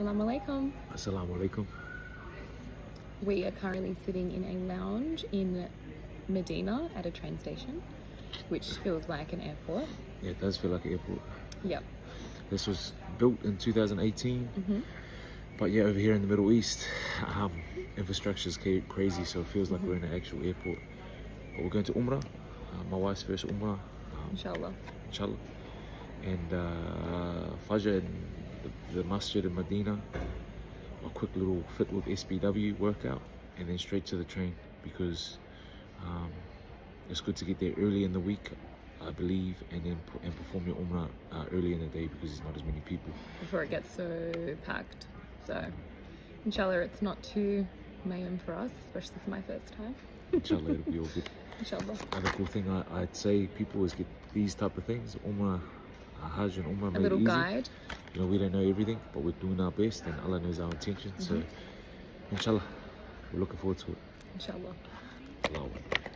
Assalamu alaikum. Assalamu alaikum. We are currently sitting in a lounge in Medina at a train station, which feels like an airport. Yeah, it does feel like an airport. Yep. This was built in 2018, but yeah, over here in the Middle East, infrastructure is crazy, so it feels like we're in an actual airport. But we're going to Umrah, my wife's first Umrah, Inshallah. inshallah. And Fajr in the masjid in Medina, a quick little fit with SBW workout, and then straight to the train because it's good to get there early in the week, I believe, and then perform your Umrah early in the day because there's not as many people. Before it gets so packed. So, inshallah, it's not too mayhem for us, especially for my first time. Inshallah, it'll be all good. Inshallah. Another cool thing I'd say people is get these type of things, Umrah, Hajj and Umrah, A made little easy. guide. You know, we don't know everything, but we're doing our best and Allah knows our intentions. So, inshallah, we're looking forward to it. Inshallah. Allahu Akbar.